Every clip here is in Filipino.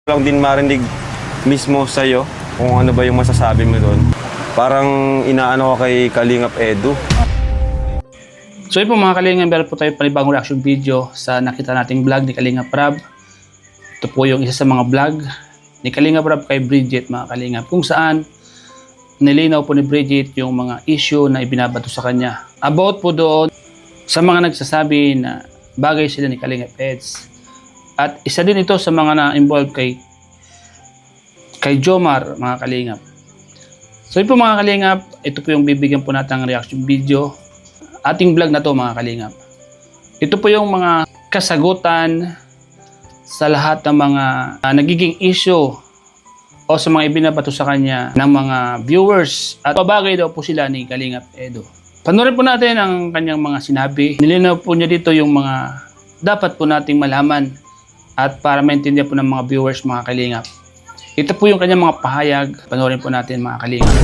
lang din marinig mismo sa'yo kung ano ba yung masasabi mo doon. Parang inaano ko kay Kalingap Edu. So yun po mga Kalingap, meron po tayo panibagong reaction video sa nakita nating vlog ni Kalingap Rab. Ito po yung isa sa mga vlog ni Kalingap Rab kay Bridget, mga Kalingap, kung saan nilinaw po ni Bridget yung mga issue na ibinabato sa kanya. About po doon sa mga nagsasabi na bagay sila ni Kalingap Eds. At isa din ito sa mga na-involved kay Jomar, mga Kalingap. So yun po mga Kalingap, ito po yung bibigyan po natin ng reaction video. Ating vlog na to mga Kalingap. Ito po yung mga kasagutan sa lahat ng mga nagiging issue o sa mga ibinabato sa kanya ng mga viewers. At pabagay daw po sila ni Kalingap Edu. Panoorin po natin ang kanyang mga sinabi. Nilinaw po niya dito yung mga dapat po nating malaman at para maintindihan po ng mga viewers, mga Kalingap. Ito po yung kanyang mga pahayag. Panoorin po natin, mga Kalingap.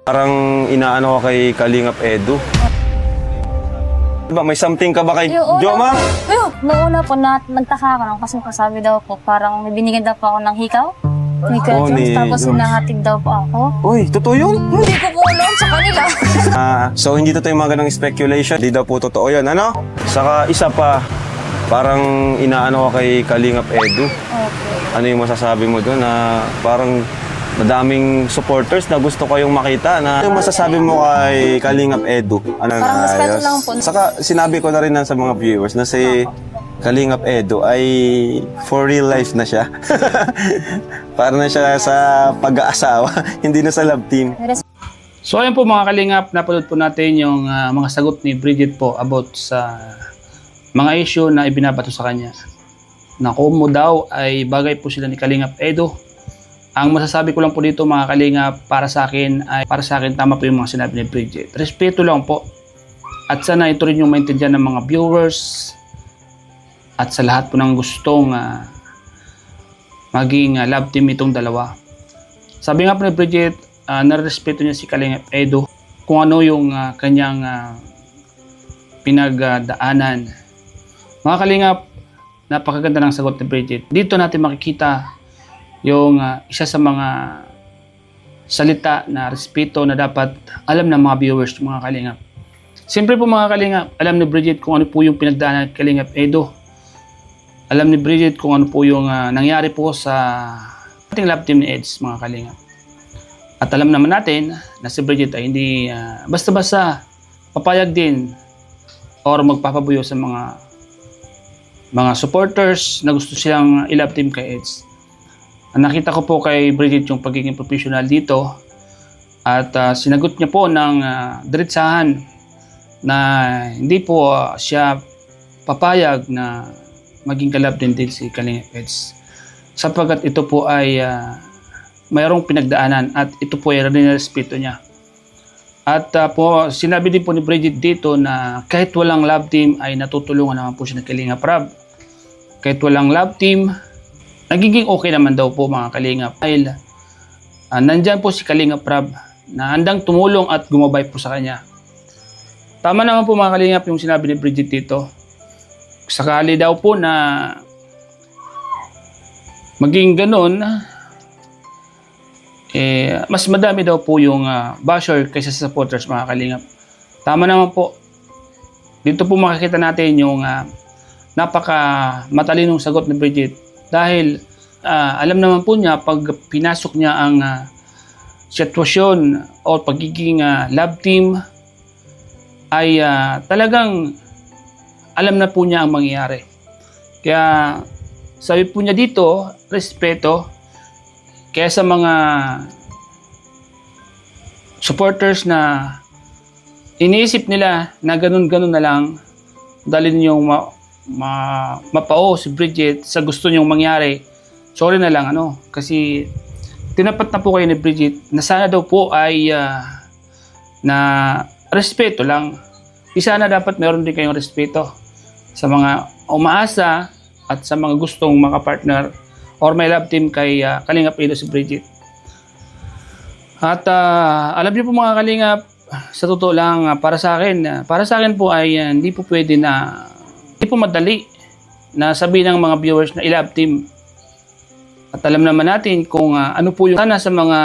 Parang inaano ko kay Kalingap Edu. Diba, may something ka ba kay Jomar? Noong una po nagtaka ako kasi sabi daw po parang may binigyan daw po ako ng hikaw. Ni Kuya Jones, tapos hinahatid daw po ako. Uy, totoo yun? Hindi ko po alam sa kanila. So hindi totoo yung mga ganong speculation. Hindi daw po totoo yun, ano? Saka isa pa, parang inaano ko kay Kalingap Edu. Okay. Ano yung masasabi mo doon na parang madaming supporters na gusto kayong makita na ano yung masasabi mo kay Kalingap Edu? Ano Parang na respeto ayos? lang po. Saka sinabi ko na rin sa mga viewers na si Kalingap Edu ay for real life na siya. Para na siya sa pag-aasawa, hindi na sa love team. So ayun po mga Kalingap, napanood po natin yung mga sagot ni Bridget po about sa mga issue na ibinabato sa kanya. Na kung mo daw ay bagay po sila ni Kalingap Edu. Ang masasabi ko lang po dito mga Kalingap, para sa akin tama po yung mga sinabi ni Bridget. Respeto lang po. At sana ito rin yung maintindihan ng mga viewers at sa lahat po ng gustong maging love team itong dalawa. Sabi nga po ni Bridget, narespeto niya si Kalingap Edu kung ano yung kanyang pinagdaanan. Mga Kalingap, napakaganda ng sagot ni Bridget. Dito natin makikita yung isa sa mga salita na respeto na dapat alam ng mga viewers, mga Kalingap. Siyempre po mga Kalingap, alam ni Bridget kung ano po yung pinagdaanan ni Kalingap Edu. Alam ni Bridget kung ano po yung nangyari po sa ating love team ni Eds, mga Kalingap. At alam naman natin na si Bridget ay hindi basta-basta papayag din or magpapabuyo sa mga supporters na gusto silang i-love team kay Eds. Nakita ko po kay Bridget yung pagiging professional dito at sinagot niya po ng diretsahan na hindi po siya papayag na maging kalab din si Kalingap Eds, sapagkat ito po ay mayroong pinagdaanan at ito po ay respeto niya. At po sinabi din po ni Bridget dito na kahit walang love team ay natutulungan naman po siya ng Kalingap Rab. Kahit walang love team, nagiging okay naman daw po mga Kalingap. Dahil nandyan po si Kalingap Rab na handang tumulong at gumabay po sa kanya. Tama naman po mga Kalingap yung sinabi ni Bridget dito. Sakali daw po na maging ganun, mas madami daw po yung basher kaysa sa supporters, mga Kalingap. Tama naman po. Dito po makikita natin yung napaka matalinong sagot ni Bridget. Dahil alam naman po niya pag pinasok niya ang sitwasyon o pagiging love team ay talagang alam na po niya ang mangyayari. Kaya sabi po niya dito, respeto. Kaya sa mga supporters na iniisip nila na ganun-ganun na lang, dahil ninyong mapao si Bridget sa gusto niyong mangyari, sorry na lang kasi tinapat na po kayo ni Bridget na sana daw po ay na respeto lang. Di sana dapat meron din kayong respeto sa mga umaasa at sa mga gustong makapartner or may love team kay Kalingap Edu si Bridget. At alam niyo po mga Kalingap, sa totoo lang para sa akin po ay hindi po pwede po madali na sabihin ng mga viewers na i-love team. At alam naman natin kung ano po yung sana sa mga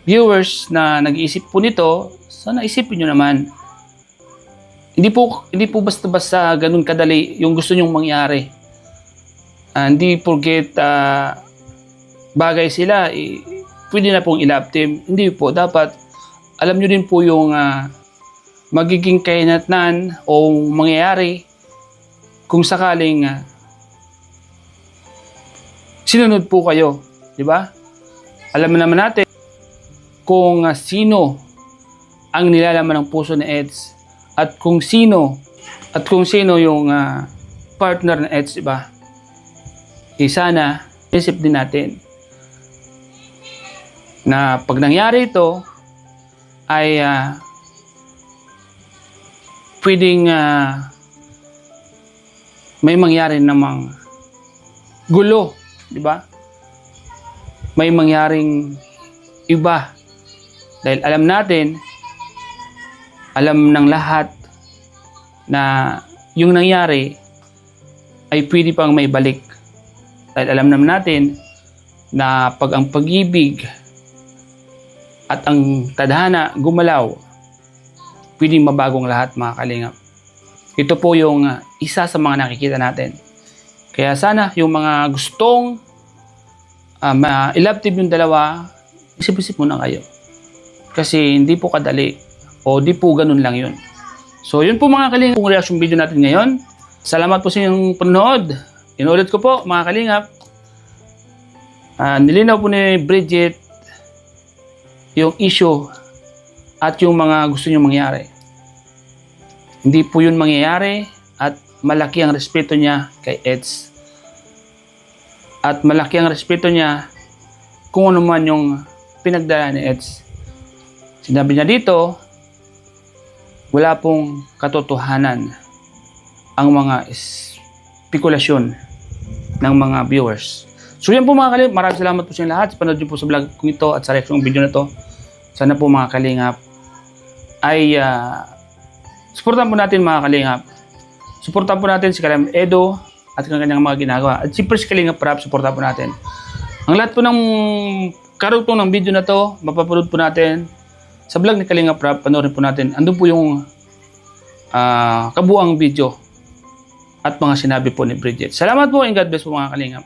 viewers na nag-iisip po nito, sana isipin nyo naman. Hindi po basta-basta ganun kadali yung gusto nyong mangyari. Hindi porket bagay sila, pwede na pong i-love team. Hindi po, dapat alam nyo din po yung magiging kahinatnan o mangyayari kung sakaling sinunod po kayo, di ba? Alam naman natin kung sino ang nilalaman ng puso ni Eds at kung sino yung partner ng Eds, di ba? Sana isip din natin na pag nangyari ito ay pwedeng may mangyari namang gulo, di ba? May mangyaring iba. Dahil alam ng lahat na yung nangyari ay pwede pang may balik. Dahil alam naman natin na pag ang pag-ibig at ang tadhana gumalaw, pwedeng mabagong lahat, mga kalingap. Ito po yung isa sa mga nakikita natin. Kaya sana yung mga gustong i-love team yung dalawa, isip-isip muna kayo. Kasi hindi po kadali o di po ganun lang yun. So yun po mga kalingap, yung reaction video natin ngayon. Salamat po sa inyong panonood. Inulit ko po mga kalingap, nilinaw po ni Bridget yung issue at yung mga gusto nyo mangyari. Hindi po yun mangyayari at malaki ang respeto niya kay Eds. At malaki ang respeto niya kung ano man yung pinagdala ni Eds. Sinabi niya dito, wala pong katotohanan ang mga spekulasyon ng mga viewers. So yan po mga kalingap, maraming salamat po sa inyo lahat. Panood niyo po sa vlog kong ito at sa reaction video na to. Sana po mga kalingap ay suportahan po natin mga kalingap. Suportahan po natin si Kalingap Edo at kanyang mga ginagawa. At siyempre si Kalingap Rap, suportahan po natin. Ang lahat po ng karugtong ng video na to, mapapanood po natin sa vlog ni Kalingap Rap. Panoorin po natin. Andun po yung kabuang video at mga sinabi po ni Bridget. Salamat po and God bless po mga kalingap.